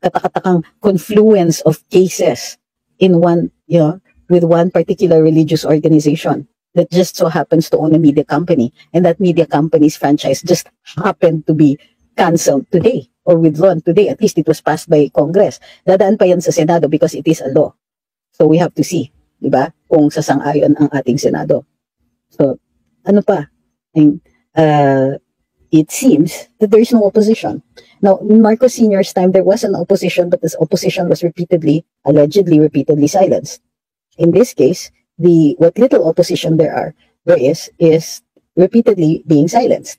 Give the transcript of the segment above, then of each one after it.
katakatakang confluence of cases in one, with one particular religious organization that just so happens to own a media company, and that media company's franchise just happened to be canceled today or withdrawn today. At least it was passed by Congress. Dadaan pa yan sa Senado because it is a law. So we have to see, di ba, kung sasang-ayon ang ating Senado. So, ano pa? It seems that there is no opposition. Now, in Marcos Sr.'s time, there was an opposition, but this opposition was allegedly repeatedly silenced. In this case, what little opposition there is repeatedly being silenced.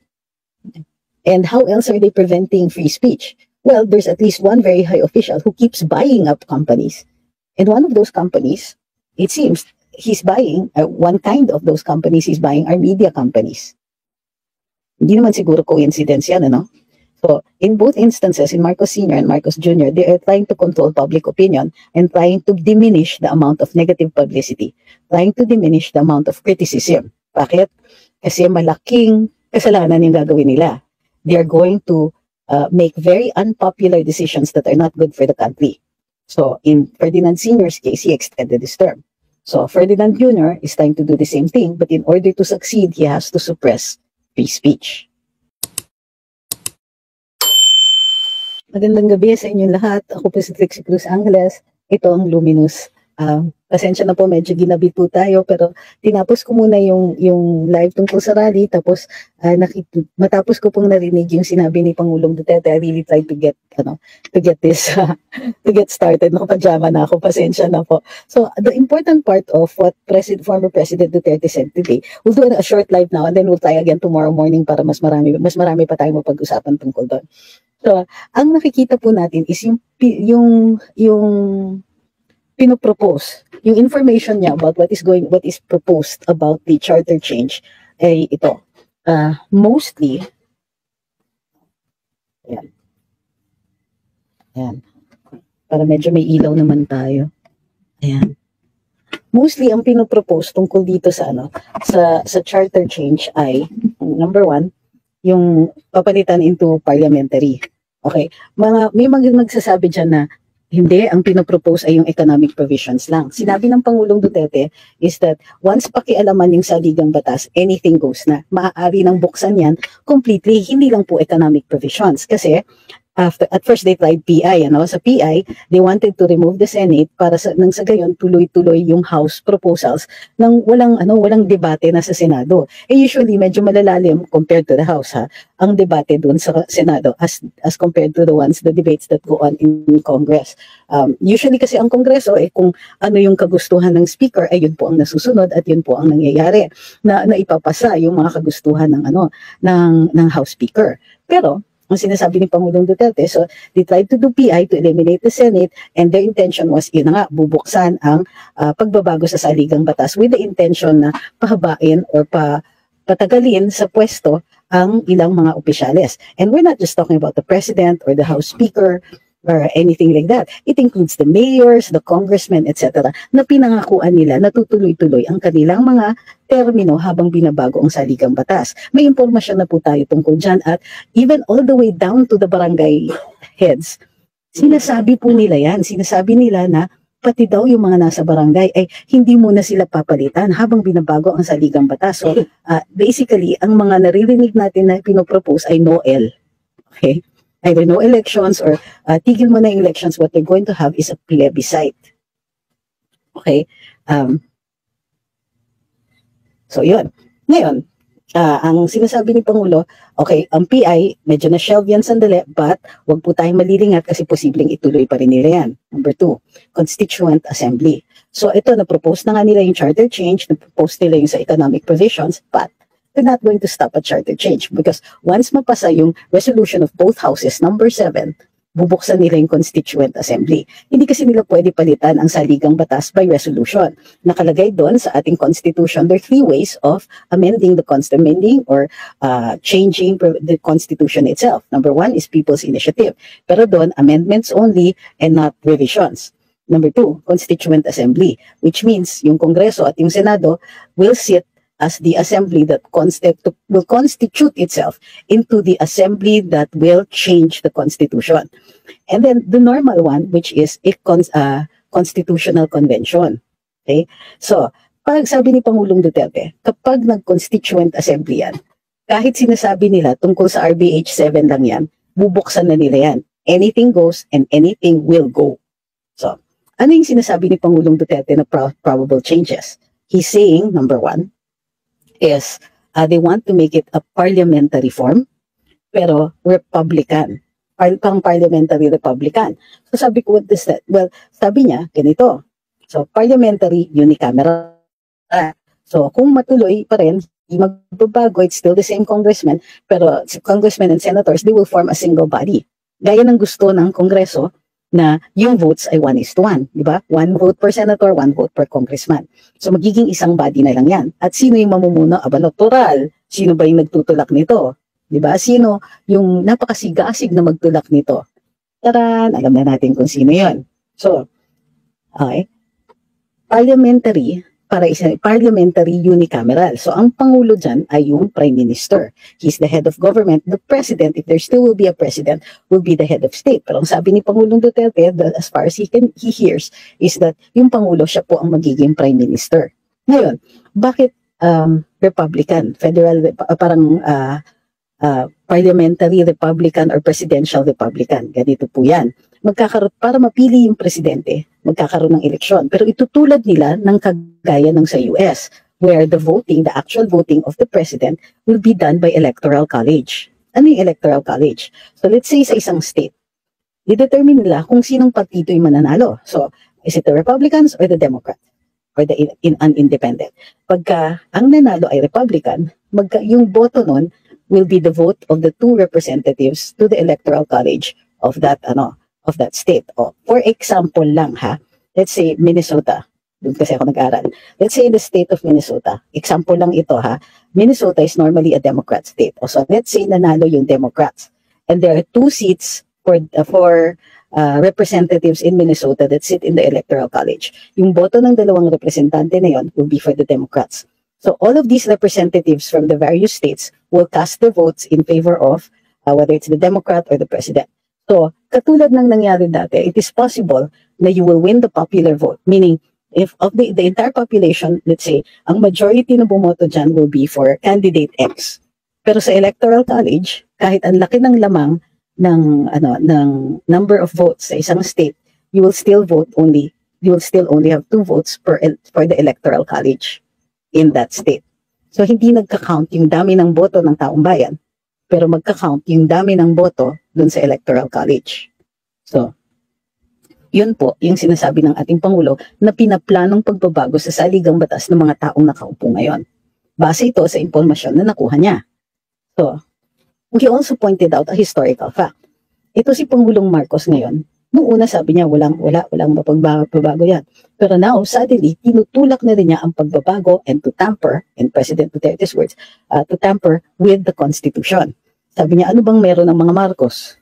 And how else are they preventing free speech? Well, there's at least one very high official who keeps buying up companies. And one of those companies, it seems, he's buying, one kind of those companies he's buying are media companies. Hindi naman siguro coincidence yan, ano? So, in both instances, in Marcos Sr. and Marcos Jr., they are trying to control public opinion and trying to diminish the amount of negative publicity, trying to diminish the amount of criticism. Bakit? Kasi malaking kasalanan yung gagawin nila. They are going to make very unpopular decisions that are not good for the country. So, in Ferdinand Sr.'s case, he extended his term. So, Ferdinand Jr. is trying to do the same thing, but in order to succeed, he has to suppress free speech. Magandang gabi sa inyong lahat. Ako po si Trixie Cruz Angeles. Ito ang Luminous. Pasensya na po, medyo ginabi po tayo, pero tinapos ko muna yung live tungkol sa rally, tapos matapos ko pong narinig yung sinabi ni Pangulong Duterte. I really tried to get this to get started. Nakapajama na ako, pasensya na po. So the important part of what former President Duterte said today, we'll do a short live now and then we'll try again tomorrow morning para mas marami pa tayong mapag-usapan tungkol doon. So, ang nakikita po natin is yung pinopropose, yung information niya about what is proposed about the charter change ay ito. Mostly, ayan. Para medyo may ilaw naman tayo. Ayan. Mostly ang pinopropose tungkol dito sa sa charter change ay number 1, yung papalitan into parliamentary. Okay, may magsasabi dyan na hindi, ang pinopropose ay yung economic provisions lang. Sinabi ng Pangulong Duterte is that once pakialaman yung saligang batas, anything goes na. Maaari nang buksan yan completely, hindi lang po economic provisions. Kasi at first they tried PI, sa PI they wanted to remove the Senate para nang sa gayon tuloy-tuloy yung House proposals nang walang debate na sa Senado. Usually medyo malalalim compared to the House ang debate doon sa Senado as compared to the debates that go on in Congress. Usually kasi ang Kongreso kung ano yung kagustuhan ng speaker ay yun po ang nasusunod at yun po ang nangyayari na ipapasa yung mga kagustuhan ng House Speaker. Pero ang sinasabi ni Pangulong Duterte, so they tried to do PI to eliminate the Senate, and their intention was bubuksan ang pagbabago sa saligang batas with the intention na pahabain or patagalin sa pwesto ang ilang mga opisyales. And we're not just talking about the President or the House Speaker or anything like that. It includes the mayors, the congressmen, etc. na pinangakuan nila na tutuloy-tuloy ang kanilang mga termino habang binabago ang saligang batas. May impormasyon na po tayo tungkol dyan at even all the way down to the barangay heads, sinasabi po nila yan. Sinasabi nila na pati daw yung mga nasa barangay ay hindi muna sila papalitan habang binabago ang saligang batas. So basically, ang mga naririnig natin na pinopropose ay no-el. Okay? Either no elections or tigil mo na yung elections, what they're going to have is a plebiscite. Okay? So, yun. Ngayon, ang sinasabi ni Pangulo, okay, ang PI, medyo na-shelve yan sandali, but wag po tayong malilingat kasi posibleng ituloy pa rin nila yan. Number 2, Constituent Assembly. So, ito, na-propose na nga nila yung charter change, na-propose nila yung sa economic provisions, but they're not going to stop at charter change because once mapasa yung resolution of both houses, number 7, bubuksan nila yung Constituent Assembly. Hindi kasi nila pwede palitan ang saligang batas by resolution. Nakalagay doon sa ating Constitution, there are 3 ways of amending the Constitution or changing the Constitution itself. Number 1 is People's Initiative. Pero doon, amendments only and not revisions. Number 2, Constituent Assembly, which means yung Kongreso at yung Senado will sit as the assembly that will constitute itself into the assembly that will change the constitution. And then the normal one, which is a constitutional convention. Okay? So, pag sabi ni Pangulong Duterte, kapag nag-constituent assembly yan, kahit sinasabi nila tungkol sa RBH 7 lang yan, bubuksan na nila yan. Anything goes and anything will go. So, ano yung sinasabi ni Pangulong Duterte na probable changes? He's saying, number one, is they want to make it a parliamentary form, pero Republican. Pang-parliamentary Republican. So sabi ko, what is that? Well, sabi niya, ganito. So, parliamentary unicameral. So, kung matuloy pa rin, hindi magbabago, it's still the same congressman, pero congressmen and senators, they will form a single body. Gaya ng gusto ng Kongreso na yung votes ay 1:1, di ba? 1 vote per senator, 1 vote per congressman. So, magiging isang body na lang yan. At sino yung mamumuno? Aba, natural. Sino ba yung nagtutulak nito? Di ba? Sino yung napakasigasig na magtulak nito? Taran, alam na natin kung sino yon. So, okay. Parliamentary unicameral. So, ang Pangulo dyan ay yung Prime Minister. He's the head of government. The President, if there still will be a President, will be the head of state. Pero ang sabi ni Pangulong Duterte, as far as he hears, is that yung Pangulo, siya po ang magiging Prime Minister. Ngayon, bakit Republican? Parliamentary Republican or Presidential Republican. Ganito po yan. Para mapili yung presidente, magkakaroon ng eleksyon. Pero itutulad nila ng kagaya ng sa US, where the actual voting of the president will be done by electoral college. Ano yung electoral college? So let's say sa isang state, i-determine nila kung sinong partido yung mananalo. So, is it the Republicans or the Democrats? Or the independent? Pagka ang nanalo ay Republican, yung boto nun will be the vote of the 2 representatives to the electoral college of that state. For example lang let's say Minnesota. Doon kasi ako nag-aral. Let's say in the state of Minnesota. Example lang ito Minnesota is normally a Democrat state. So let's say nanalo yung Democrats. And there are 2 seats for representatives in Minnesota that sit in the electoral college. Yung boto ng dalawang representante na yon will be for the Democrats. So all of these representatives from the various states will cast their votes in favor of whether it's the Democrat or the president. So, katulad ng nangyari dati, it is possible na you will win the popular vote. Meaning, if of the entire population, let's say, ang majority na bumoto dyan will be for candidate X. Pero sa electoral college, kahit ang laki ng lamang ng number of votes sa isang state, you will still only have 2 votes for the electoral college in that state. So, hindi nagka-count yung dami ng boto ng taong bayan, pero magka-count yung dami ng boto dun sa electoral college. So, yun po yung sinasabi ng ating Pangulo na pinaplanong pagbabago sa saligang batas ng mga taong nakaupo ngayon. Base ito sa impormasyon na nakuha niya. So, he also pointed out a historical fact. Ito si Pangulong Marcos ngayon, noong una sabi niya walang mapagbabago yan. Pero now, suddenly, tinutulak na rin niya ang pagbabago and to tamper, in President Duterte's words, to tamper with the Constitution. Sabi niya, ano bang meron ng mga Marcos?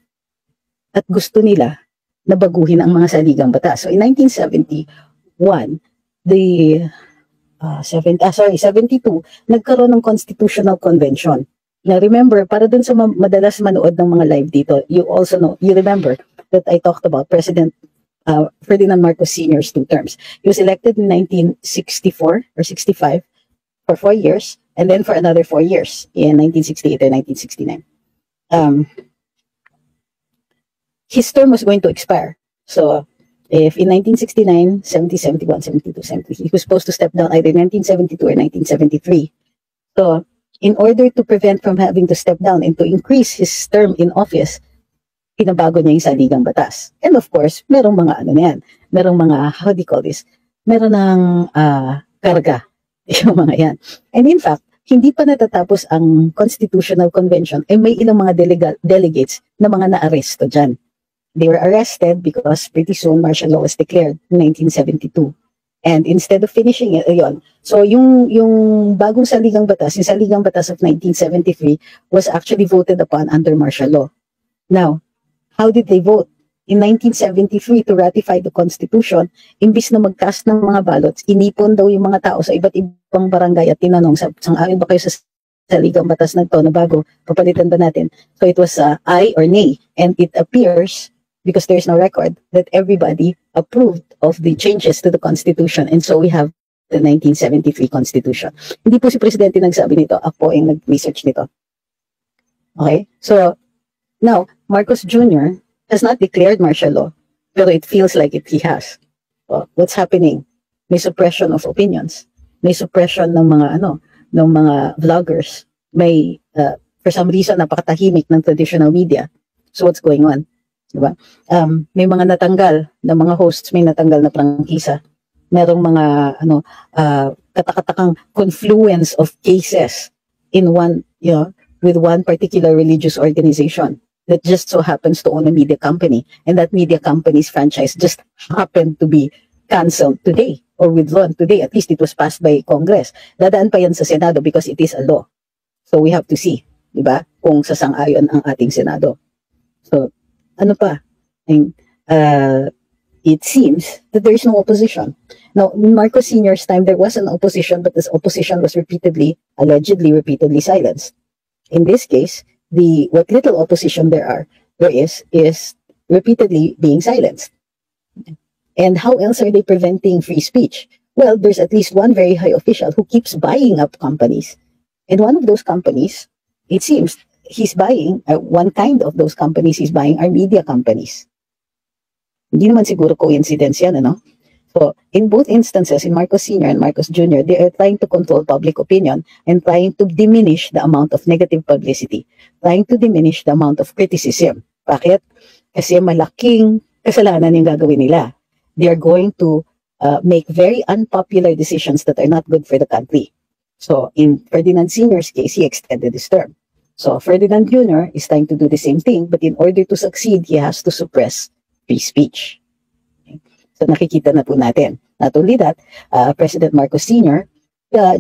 At gusto nila na baguhin ang mga saligang batas. So in 1971, 72, nagkaroon ng Constitutional Convention. Now remember, para dun sa madalas manood ng mga live dito, you remember that I talked about President Ferdinand Marcos Sr.'s 2 terms. He was elected in 1964 or 65 for 4 years, and then for another 4 years in 1968 and 1969. His term was going to expire. So, if in 1969, 70, 71, 72, 73, he was supposed to step down either 1972 or 1973. So, in order to prevent from having to step down and to increase his term in office, pinabago niya yung saligang batas. And of course, merong mga merong mga, how do you call this? Meron ng karga, yung mga yan. And in fact, hindi pa natatapos ang Constitutional Convention, may ilang mga delegates na mga naaresto dyan. They were arrested because pretty soon martial law was declared in 1972. And instead of finishing it, so yung bagong saligang batas, yung saligang batas of 1973 was actually voted upon under martial law. Now, how did they vote? In 1973, to ratify the Constitution, imbis na mag-cast ng mga ballots, inipon daw yung mga tao sa iba't pang barangay at tinanong, sang-ayon ba kayo sa saligang batas na to na bago, papalitan ba natin? So it was aye or nay. And it appears, because there's no record, that everybody approved of the changes to the Constitution. And so we have the 1973 Constitution. Hindi po si Presidente nagsabi nito, ako ang nag-research nito. Okay? So, now, Marcos Jr. has not declared martial law, pero it feels like he has. What's happening? May suppression of opinions. May suppression ng mga vloggers. May, for some reason, napakatahimik ng traditional media. So what's going on? Diba? May mga natanggal na mga hosts, may natanggal na prangkisa. Merong mga katakatakang confluence of cases in one, with one particular religious organization that just so happens to own a media company, and that media company's franchise just happened to be canceled today or withdrawn today. At least it was passed by Congress. Dadaan pa yan sa Senado because it is a law. So we have to see, di ba, kung sasang-ayon ang ating Senado. So, ano pa? It seems that there is no opposition. Now, in Marcos Sr.'s time, there was an opposition, but this opposition was allegedly repeatedly silenced. In this case, what little opposition there is repeatedly being silenced. And how else are they preventing free speech? Well, there's at least one very high official who keeps buying up companies. And one of those companies, it seems, he's buying, one kind of those companies he's buying are media companies. Hindi naman siguro coincidence yan, ano? So, in both instances, in Marcos Sr. and Marcos Jr., they are trying to control public opinion and trying to diminish the amount of negative publicity, trying to diminish the amount of criticism. Bakit? Kasi malaking kasalanan yung gagawin nila. They are going to make very unpopular decisions that are not good for the country. So, in Ferdinand Sr.'s case, he extended his term. So, Ferdinand Jr. is trying to do the same thing, but in order to succeed, he has to suppress free speech. So nakikita na po natin. Not only that, President Marcos Sr.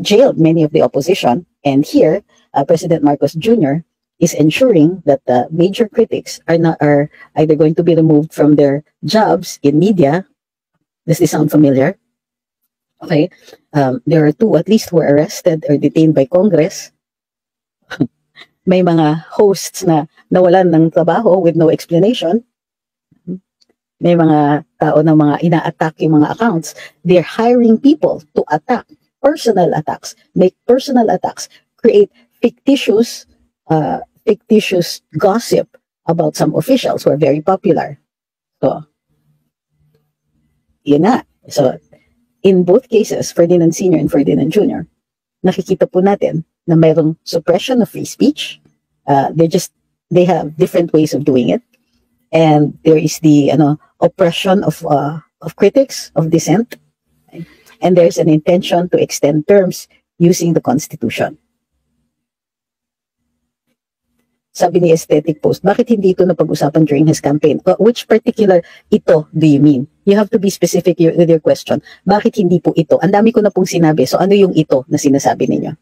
Jailed many of the opposition, and here, President Marcos Jr. is ensuring that the major critics are either going to be removed from their jobs in media. Does this sound familiar? Okay. There are two at least who were arrested or detained by Congress. May mga hosts na nawalan ng trabaho with no explanation. May mga tao na mga ina-attack yung mga accounts. They're hiring people to attack, personal attacks, make personal attacks, create fictitious gossip about some officials who are very popular. So, yun na. So, in both cases, Ferdinand Sr. and Ferdinand Jr., nakikita po natin na mayroong suppression of free speech. They have different ways of doing it. And there is the oppression of critics, of dissent, and there's an intention to extend terms using the Constitution. Sabi ni Aesthetic Post, bakit hindi ito napag-usapan during his campaign? Which particular ito do you mean? You have to be specific with your question. Bakit hindi po ito? Ang dami ko na pong sinabi. So ano yung ito na sinasabi ninyo?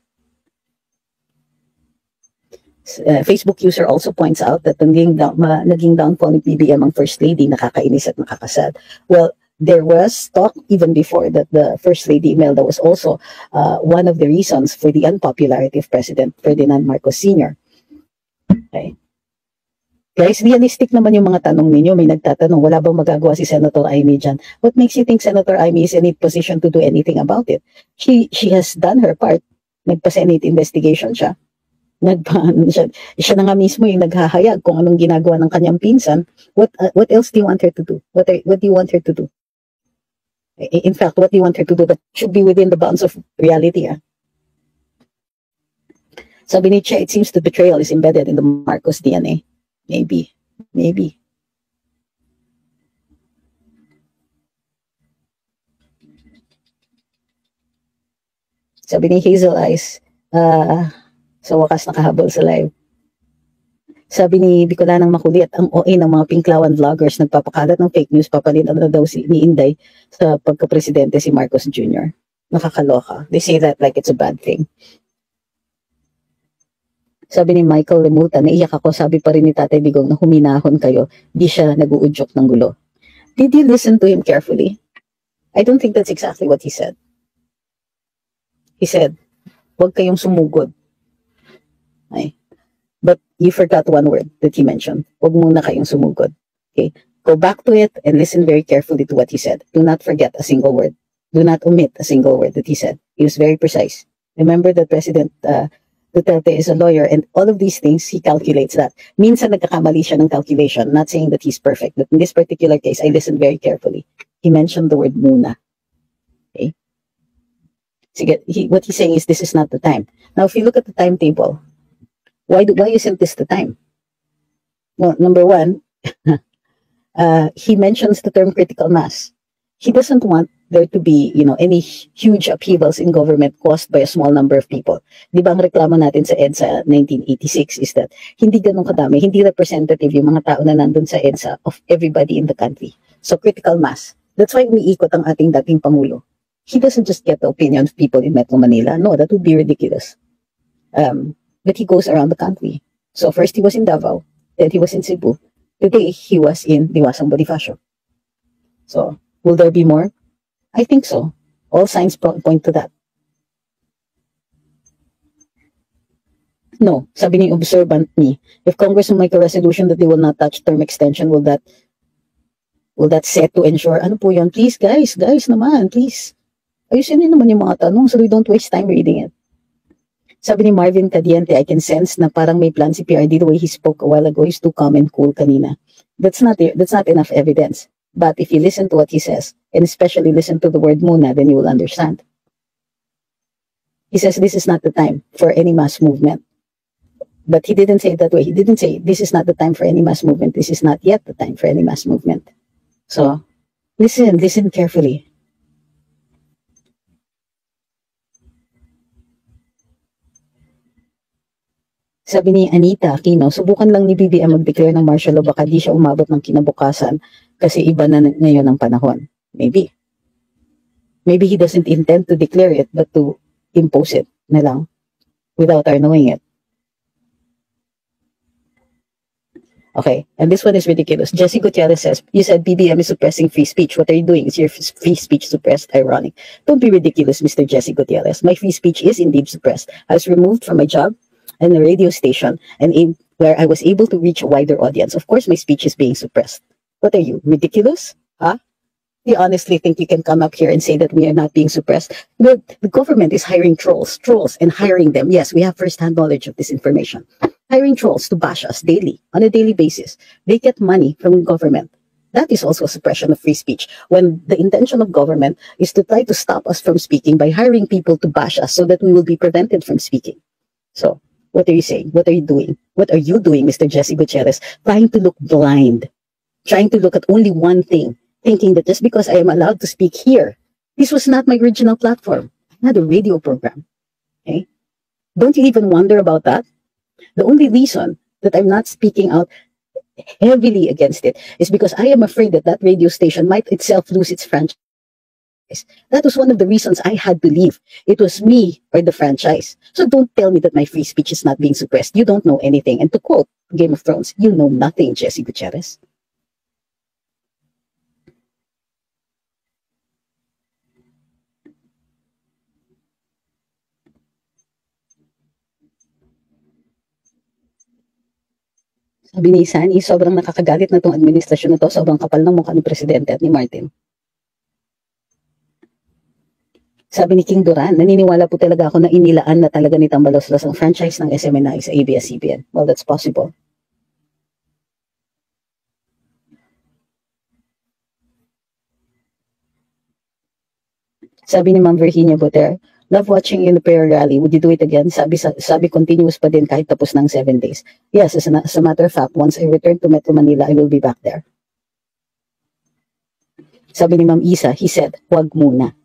Facebook user also points out that naging downfall ni PBM ang First Lady, nakakainis at nakakasad. Well, there was talk even before that the First Lady Imelda was also one of the reasons for the unpopularity of President Ferdinand Marcos Sr. Okay. Guys, realistic naman yung mga tanong ninyo. May nagtatanong, wala bang magagawa si Senator Amy dyan? What makes you think Senator Amy is in a position to do anything about it? She has done her part. Nagpa-Senate investigation siya. Siya na nga mismo yung naghahayag kung anong ginagawa ng kanyang pinsan. What else do you want her to do? What do you want her to do? In fact, what do you want her to do that should be within the bounds of reality? Sabi ni Che, it seems the betrayal is embedded in the Marcos DNA. Maybe. Sabi ni Hazel Eyes, sa wakas nakahabol sa live. Sabi ni Bicolanang Makulit, ang OA ng mga pinklawan vloggers nagpapakalat ng fake news, papalitan na daw ni Inday sa pagka-presidente si Marcos Jr. Nakakaloka. They say that like it's a bad thing. Sabi ni Michael Lemuta, naiyak ako, sabi pa rin ni Tatay Digong na huminahon kayo, di siya nag-uudyok ng gulo. Did you listen to him carefully? I don't think that's exactly what he said. He said, huwag kayong sumugod. Okay? But you forgot one word that he mentioned. Huwag muna kayong sumugod. Okay? Go back to it and listen very carefully to what he said. Do not forget a single word. Do not omit a single word that he said. He was very precise. Remember that President Duterte is a lawyer, and all of these things, he calculates that. Minsan nagkakamali siya ng calculation, not saying that he's perfect, but in this particular case, I listened very carefully. He mentioned the word muna. Okay? Sige, what he's saying is this is not the time. Now, if you look at the timetable, why isn't this the time? Well, number one, he mentions the term critical mass. He doesn't want there to be, any huge upheavals in government caused by a small number of people. Di ba ang reklamo natin sa EDSA 1986 is that hindi ganun kadami, hindi representative yung mga tao na nandun sa EDSA of everybody in the country. So critical mass. That's why umiikot ang ating dating Pangulo. He doesn't just get the opinion of people in Metro Manila. No, that would be ridiculous. But he goes around the country. So first he was in Davao, then he was in Cebu. Today he was in Diwasang Bonifacio. So will there be more? I think so. All signs point to that. No, sabi ni observant ni, if Congress will make a resolution that they will not touch term extension, will that set to ensure, ano po yun? Please guys naman, please. Ayusin niyo naman yung mga tanong so we don't waste time reading it. Sabi ni Marvin Cadiente, I can sense na parang may plan si PRD the way he spoke a while ago. He's too calm and cool kanina. That's not enough evidence. But if you listen to what he says, and especially listen to the word muna, then you will understand. He says this is not the time for any mass movement. But he didn't say it that way. He didn't say this is not the time for any mass movement. This is not yet the time for any mass movement. So, listen carefully. Sabi ni Anita Aquino, subukan lang ni BBM mag-declare ng martial law, baka di siya umabot ng kinabukasan kasi iba na ngayon ang panahon. Maybe. Maybe he doesn't intend to declare it but to impose it na lang without our knowing it. Okay, and this one is ridiculous. Jesse Gutierrez says, you said BBM is suppressing free speech. What are you doing? Is your free speech suppressed? Ironic. Don't be ridiculous, Mr. Jesse Gutierrez. My free speech is indeed suppressed. I was removed from my job and a radio station and where I was able to reach a wider audience. Of course, my speech is being suppressed. What are you, ridiculous? Huh? You honestly think you can come up here and say that we are not being suppressed? The government is hiring trolls, and hiring them. Yes, we have first-hand knowledge of this information. Hiring trolls to bash us daily, on a daily basis. They get money from government. That is also a suppression of free speech. When the intention of government is to try to stop us from speaking by hiring people to bash us so that we will be prevented from speaking. So, what are you saying? What are you doing? What are you doing, Mr. Jesse Gutierrez? Trying to look blind. Trying to look at only one thing. Thinking that just because I am allowed to speak here, this was not my original platform. I had a radio program. Okay? Don't you even wonder about that? The only reason that I'm not speaking out heavily against it is because I am afraid that that radio station might itself lose its franchise. That was one of the reasons I had to leave. It was me or the franchise. So don't tell me that my free speech is not being suppressed. You don't know anything. And to quote Game of Thrones, you know nothing, Jesse Gutierrez. Sabi ni Sani, sobrang nakakagalit na itong administrasyon na to, sobrang kapal ng mukha ni Presidente at ni Martin. Sabi ni King Duran, naniniwala po talaga ako na inilaan na talaga ni Tambaloslos ang franchise ng SMNI sa ABS-CBN. Well, that's possible. Sabi ni Ma'am Virginia Buter, love watching you in the prayer rally. Would you do it again? Sabi continuous pa din kahit tapos ng 7 days. Yes, as a matter of fact, once I return to Metro Manila, I will be back there. Sabi ni Ma'am Isa, he said, huwag muna.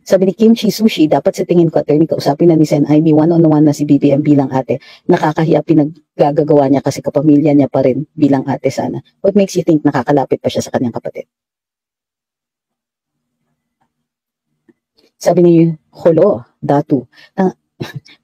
Sabi ni Kimchi Sushi, dapat sa tingin ko, attorney, kausapin na ni Sen Ivy one-on-one na si BBM bilang ate. Nakakahiya pinaggagawa niya kasi kapamilya niya pa rin bilang ate sana. What makes you think nakakalapit pa siya sa kanyang kapatid? Sabi ni Holo, Datu,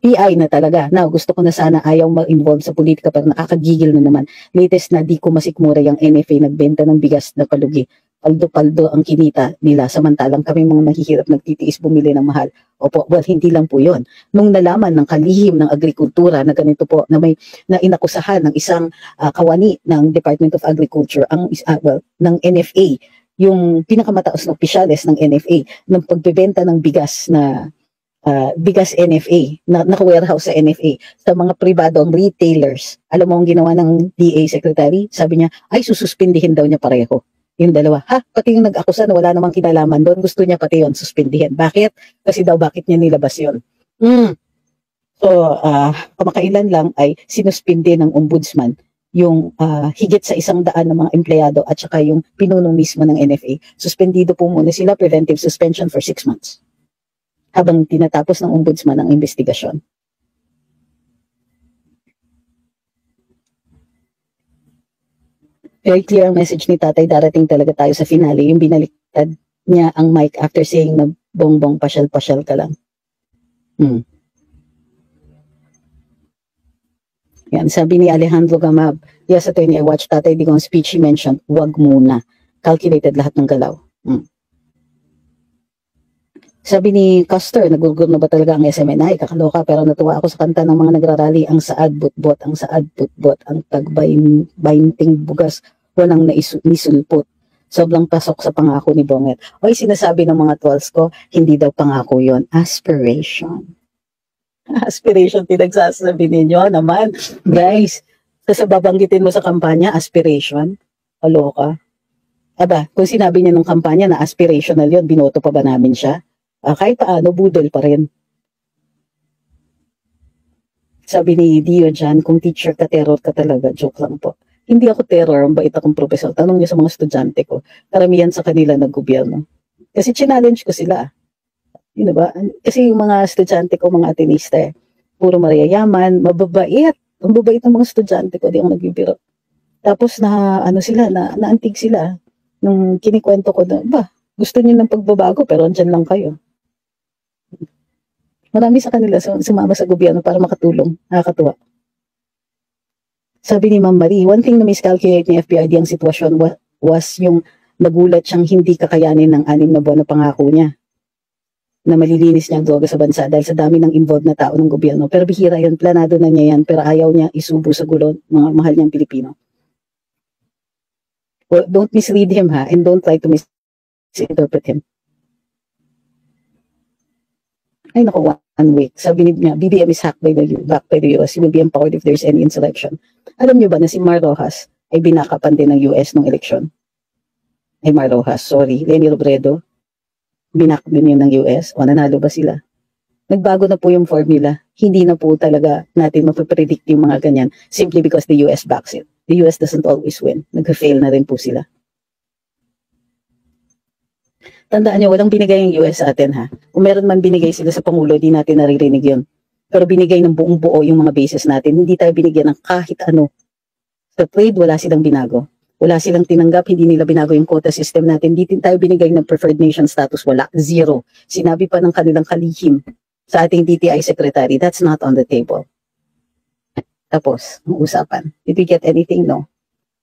PI na talaga. Now, gusto ko na sana ayaw mag-involve sa politika pero nakakagigil na naman. Latest na di ko masikmura yung NFA nagbenta ng bigas na palugi. paldo-paldo ang kinita nila samantalang kami mga mahihirap nagtitiis bumili ng mahal. Opo, well, hindi lang po yun. Nung nalaman ng kalihim ng agrikultura na ganito po, na may na inakusahan ng isang kawani ng Department of Agriculture, ng NFA, yung pinakamataas na opisyales ng NFA, ng pagbebenta ng bigas na bigas NFA, naka-warehouse sa NFA, sa mga pribadong retailers. Alam mo ang ginawa ng DA Secretary? Sabi niya, ay sususpindihin daw niya pareho. Yung dalawa, pati yung nag-akusa na wala namang kinalaman doon, gusto niya pati yun suspindihin. Bakit? Kasi daw bakit niya nilabas yun? So, kamakailan lang ay sinuspindi ng ombudsman yung higit sa 100 na mga empleyado at saka yung pinuno mismo ng NFA. Suspendido po muna sila, preventive suspension for 6 months. Habang tinatapos ng ombudsman ang investigasyon. Very clear ang message ni tatay, darating talaga tayo sa finale. Yung binaliktad niya ang mic after saying na bongbong pasyal-pasyal ka lang. Yan, sabi ni Alejandro Gamab, yes, attorney, I watched Tatay Digong's speech, he mentioned, wag muna. Calculated lahat ng galaw. Sabi ni Custer, nagugulo na ba talaga ang SMNI? Kakaloka, pero natuwa ako sa kanta ng mga nagrarally, ang saad butbot, ang saad butbot, ang tagbainting bugas, walang nisulpot. Sobrang pasok sa pangako ni Bonget. Oy, sinasabi ng mga trolls ko, hindi daw pangako yon, aspiration. Aspiration, pinagsasabi ninyo naman. Guys, sa babanggitin mo sa kampanya, aspiration, kaloka. Aba, kung sinabi niya nung kampanya na aspirational yon, binoto pa ba namin siya? Kahit paano, budol pa rin. Sabi ni Dio dyan, kung teacher ka, terror ka talaga. Joke lang po. Hindi ako terror, ang bait akong professor. Tanong niyo sa mga estudyante ko. Karamihan sa kanila nag-gobyerno. Kasi challenge ko sila. Yun ba? Kasi yung mga estudyante ko, mga atenista, puro mariyayaman, mababait. Ang babait ng mga estudyante ko, di ako nagbibiro. Tapos naantig sila. Nung kinikwento ko na, gusto niyo ng pagbabago, pero andyan lang kayo. Marami sa kanila sumama sa gobyerno para makatulong. Nakakatuwa. Sabi ni Ma'am Marie, one thing na miscalculate ni FPRD ang sitwasyon was yung nagulat siyang hindi kakayanin ng 6 na buwan na pangako niya na malilinis niya ang droga sa bansa dahil sa dami ng involved na tao ng gobyerno. Pero bihira yun, planado na niya yan, pero ayaw niya isubo sa gulo mga mahal niyang Pilipino. Well, don't misread him and don't try to misinterpret him. Ay naku, 1 week. Sabi niya, BBM is backed by the US. He will be empowered if there's any insurrection. Alam niyo ba na si Mar Rojas ay binakapan din ng US nung eleksyon? Ay Mar Rojas, sorry. Leni Robredo, binak din yun ng US. O nanalo ba sila? Nagbago na po yung formula. Hindi na po talaga natin mapapredict yung mga ganyan simply because the US backs it. The US doesn't always win. Nag-fail na rin po sila. Tandaan niyo, walang binigay yung US sa atin Kung meron man binigay sila sa Pangulo, di natin naririnig yun. Pero binigay ng buong buo yung mga bases natin. Hindi tayo binigyan ng kahit ano. Sa trade, wala silang binago. Wala silang tinanggap, hindi nila binago yung quota system natin. Hindi din tayo binigay ng preferred nation status. Wala, zero. Sinabi pa ng kanilang kalihim sa ating DTI secretary, that's not on the table. Tapos, ang usapan. Did we get anything? No.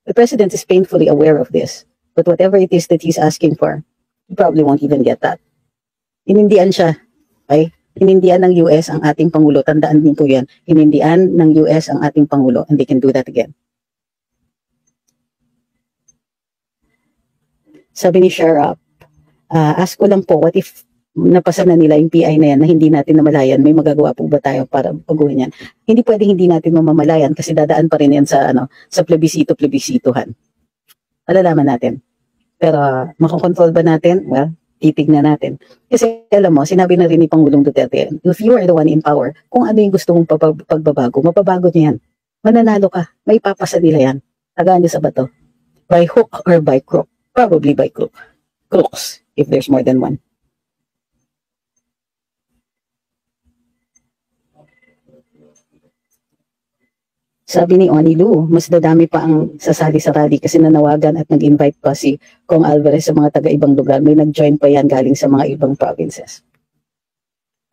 The president is painfully aware of this. But whatever it is that he's asking for, you probably won't even get that. Inindian siya. Okay? Inindian ng US ang ating Pangulo. Tandaan din po yan. Inindian ng US ang ating Pangulo and they can do that again. Sabi ni Sharap, ask ko lang po, what if napasa na nila yung PI na yan na hindi natin namalayan? May magagawa po ba tayo para baguhin yan? Hindi pwedeng hindi natin mamamalayan kasi dadaan pa rin yan sa plebisituhan. Alalaman natin. Pero makokontrol ba natin? Well, titignan natin. Kasi alam mo, sinabi na rin ni Pangulong Duterte, if you are the one in power, kung ano yung gusto mong pagbabago, mapabago niya yan. Mananalo ka, may papasa nila yan. Tagaan niyo sa bato. By hook or by crook? Probably by crook. Crooks, if there's more than one. Sabi ni Onilu, mas dadami pa ang sasali sa rally kasi nanawagan at nag-invite pa si Kong Alvarez sa mga taga-ibang lugar. May nag-join pa yan galing sa mga ibang provinces.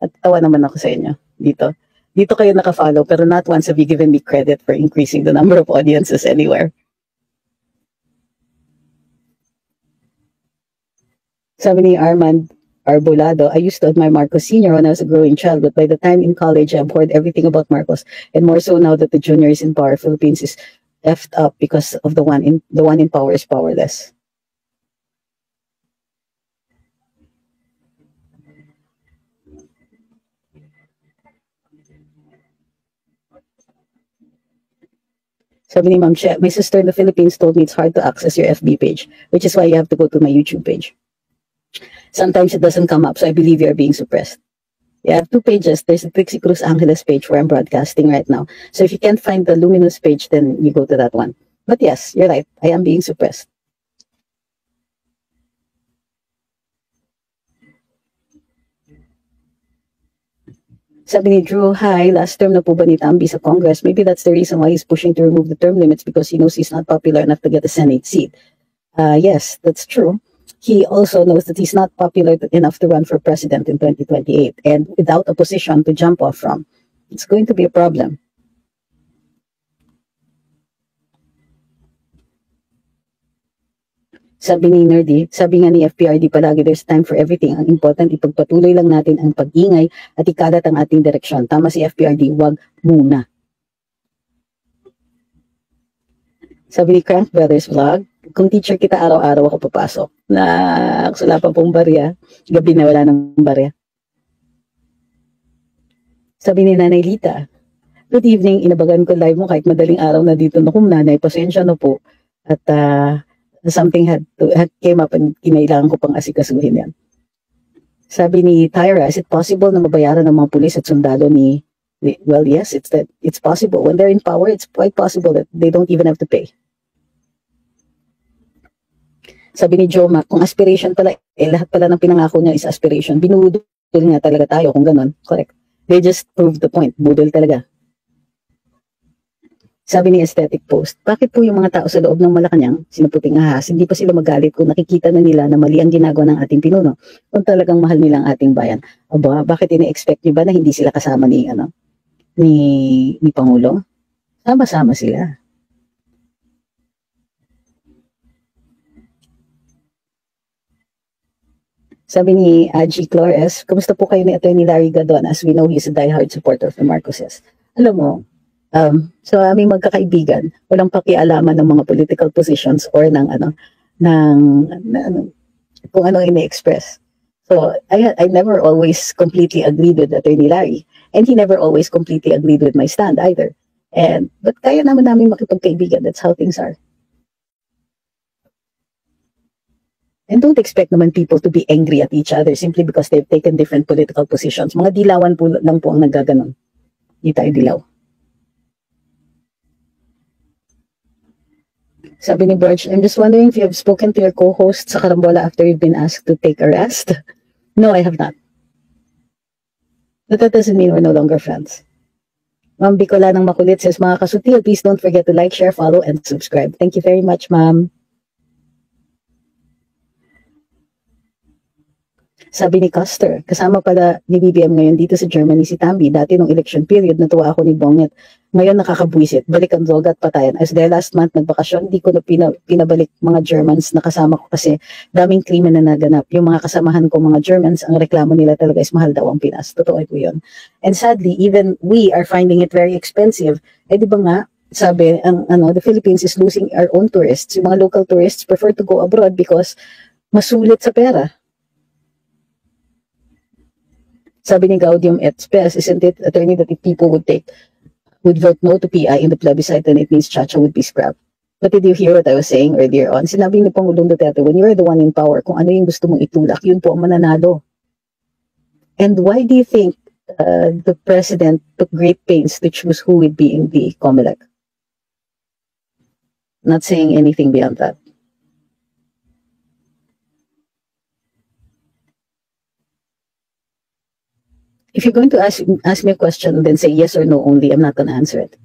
At tawa naman ako sa inyo dito. Dito kayo nakafollow pero not once have you given me credit for increasing the number of audiences anywhere. Sabi ni Armand Arbolado, I used to admire Marcos Sr. when I was a growing child, but by the time in college, I abhorred everything about Marcos, and more so now that the junior is in power. Philippines is effed up because of the one in power is powerless. Sabi ni Ma'am Che, my sister in the Philippines told me it's hard to access your FB page, which is why you have to go to my YouTube page. Sometimes it doesn't come up, so I believe you're being suppressed. Yeah, I have two pages. There's a Trixie Cruz Angeles page where I'm broadcasting right now. So if you can't find the Luminous page, then you go to that one. But yes, you're right. I am being suppressed. Sabi ni Drew, hi, last term na po ba ni Tambi sa Congress? Maybe that's the reason why he's pushing to remove the term limits because he knows he's not popular enough to get a Senate seat. Yes, that's true. He also knows that he's not popular enough to run for president in 2028. And without a position to jump off from, it's going to be a problem. Sabi ni Nerdy, sabi nga ni FPRD palagi, there's time for everything. Ang important, ipagpatuloy lang natin ang pag-ingay at ikalat ang ating direksyon. Tama si FPRD, wag muna. Sabi ni Crank Brothers Vlog, kung teacher kita araw-araw ako papasok. Wala pa pong barya. Gabi na wala ng barya. Sabi ni Nanay Lita, good evening, inabagan ko live mo kahit madaling araw na dito. Naku, nanay, pasensya na po. At something had came up and kinailangan ko pang asikasuhin yan. Sabi ni Tyra, is it possible na mabayaran ng mga pulis at sundalo well, yes, it's possible. When they're in power, it's quite possible that they don't even have to pay. Sabi ni Joma, kung aspiration pala, lahat pala ng pinangako niya is aspiration. Binudol nga talaga tayo kung ganun. Correct. They just proved the point. Budol talaga. Sabi ni Aesthetic Post, bakit po yung mga tao sa loob ng Malacanang, sinaputing ahas, hindi pa sila magalit kung nakikita na nila na mali ang ginagawa ng ating pinuno, kung talagang mahal nila ang ating bayan? Aba, bakit ina-expect niyo ba na hindi sila kasama ni Pangulo? Sama-sama sila. Sabi ni Aji Flores, kumusta po kayo ni Atty. Larry Gadon, as we know he's a diehard supporter of the Marcoses? Alam mo, so aming magkakaibigan, walang pakialaman ng mga political positions or kung ano ini-express. So I never always completely agreed with Atty. Larry, and he never always completely agreed with my stand either. But kaya naman namin makipagkaibigan. That's how things are. And don't expect naman people to be angry at each other simply because they've taken different political positions. Mga dilawan po lang po ang naggaganon. Hindi tayo dilaw. Sabi ni Birch, I'm just wondering if you have spoken to your co-host sa Karambola after you've been asked to take a rest. No, I have not. But that doesn't mean we're no longer friends. Ma'am Bicola ng Makulit says, mga kasutil, please don't forget to like, share, follow, and subscribe. Thank you very much, ma'am. Sabi ni Custer, kasama pala ni BBM ngayon dito sa Germany si Tambi. Dati nung election period, natuwa ako ni Bonget. Ngayon nakakabwisit, balik ang droga at patayan. As there last month, nagbakasyon, hindi ko na pinabalik mga Germans na kasama ko kasi daming krimen na naganap. Yung mga kasamahan ko, mga Germans, ang reklamo nila talaga is mahal daw ang Pinas. Totoo po yun. And sadly, even we are finding it very expensive. Eh di ba nga, sabi, the Philippines is losing our own tourists. Yung mga local tourists prefer to go abroad because masulit sa pera. Sabi ni Gaudium et Spes, isn't it, attorney, that if people would vote no to PI in the plebiscite, then it means Chacha would be scrapped. But did you hear what I was saying earlier on? Sinabi ni Pangulong Duterte, when you're the one in power, kung ano yung gusto mong itulak, yun po ang mananalo. And why do you think the president took great pains to choose who would be in the COMELEC? Not saying anything beyond that. If you're going to ask me a question, then say yes or no only. I'm not gonna answer it.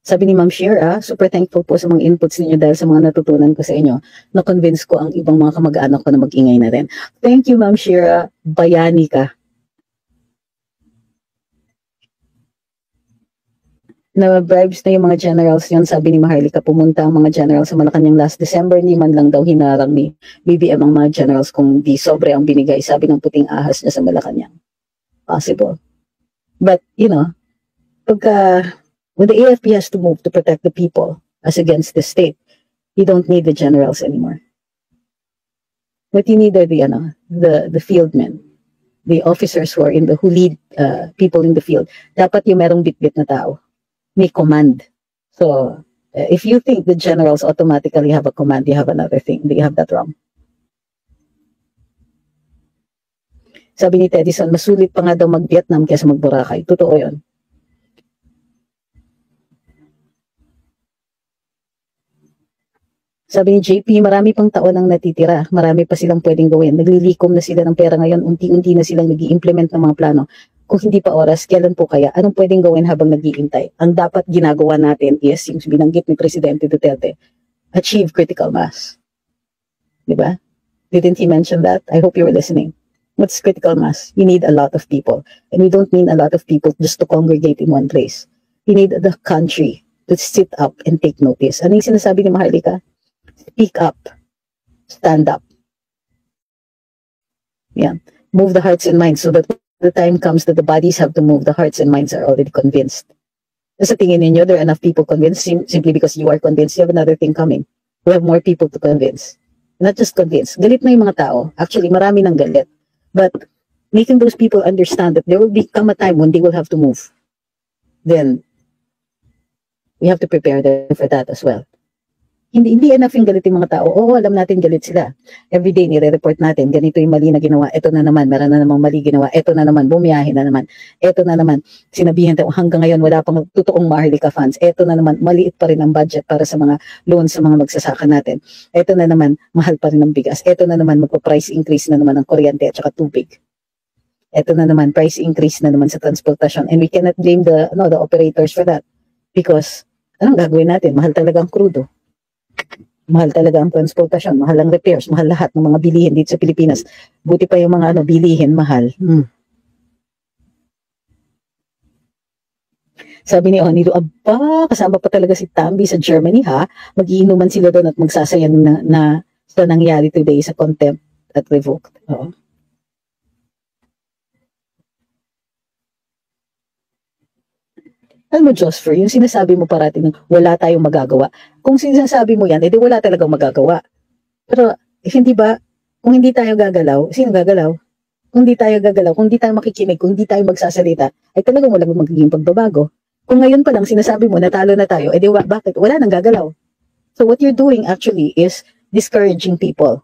Sabi ni Ma'am Shira, super thankful po sa mga inputs ninyo dahil sa mga natutunan ko sa inyo. Na-convince ko ang ibang mga kamag-anak ko na mag-ingay na rin. Thank you, Ma'am Shira. Bayani ka. na bribes na yung mga generals yun. Sabi ni Maharlika, pumunta ang mga generals sa Malacanang last December, hindi man lang daw hinarang ni BBM ang mga generals kung di sobre ang binigay, sabi ng puting ahas niya sa Malacanang. Possible. But, you know, when the AFP has to move to protect the people as against the state, you don't need the generals anymore. What you need are the fieldmen, the officers who lead people in the field. Dapat yung merong bit-bit na tao. May command. So, if you think the generals automatically have a command, you have another thing. You have that wrong. Sabi ni Teddyson, masulit pa nga daw mag-Vietnam kaysa mag-Boracay. Totoo yun. Sabi ni JP, marami pang taon ang natitira. Marami pa silang pwedeng gawin. Naglilikom na sila ng pera ngayon. Unti-unti na silang nag-i-implement ng mga plano. Kung hindi pa oras, kailan po kaya? Anong pwedeng gawin habang nag-iintay? Ang dapat ginagawa natin is, yung binanggit ni Presidente Duterte, achieve critical mass. Diba? Didn't he mention that? I hope you were listening. What's critical mass? You need a lot of people. And we don't mean a lot of people just to congregate in one place. You need the country to sit up and take notice. Ano yung sinasabi ni Maharlika? Speak up. Stand up. Yeah. Move the hearts and minds so that the time comes that the bodies have to move, the hearts and minds are already convinced. Sa tingin ninyo, there are enough people convinced simply because you are convinced. You have another thing coming. We have more people to convince. Not just convince. Galit na yung mga tao. Actually, marami nang galit. But making those people understand that there will come a time when they will have to move. Then, we have to prepare them for that as well. Hindi enough yung galit yung mga tao. Oo, alam natin galit sila. Everyday, nire-report natin, ganito yung mali na ginawa. Ito na naman, meron na namang mali ginawa. Ito na naman, bumiyahe na naman. Ito na naman, sinabihan tayo, hanggang ngayon wala pang totoong Maharlika funds. Ito na naman, maliit pa rin ang budget para sa mga loans sa mga magsasaka natin. Ito na naman, mahal pa rin ang bigas. Ito na naman, magpa-price increase na naman ang kuryente at saka tubig. Ito na naman, price increase na naman sa transportation. And we cannot blame the operators for that. Because, anong gagawin natin? Mahal talaga ang krudo. Mahal talaga ang transportasyon, mahal ang repairs, mahal lahat ng mga bilihin dito sa Pilipinas. Buti pa yung mga bilihin, mahal. Sabi ni Onilo, aba, kasama pa talaga si Tambi sa Germany ha. Mag-iinuman sila doon at magsasayan na sa nangyari today sa contempt at revoked. Oo. Alam mo, Josfer, yung sinasabi mo parating wala tayong magagawa. Kung sinasabi mo yan, edi wala talagang magagawa. Pero, hindi ba, kung hindi tayo gagalaw, sino gagalaw? Kung hindi tayo gagalaw, kung hindi tayo makikinig, kung hindi tayo magsasalita, ay talagang walang magiging pagbabago. Kung ngayon pa lang sinasabi mo, natalo na tayo, edi bakit? Wala nang gagalaw. So what you're doing actually is discouraging people.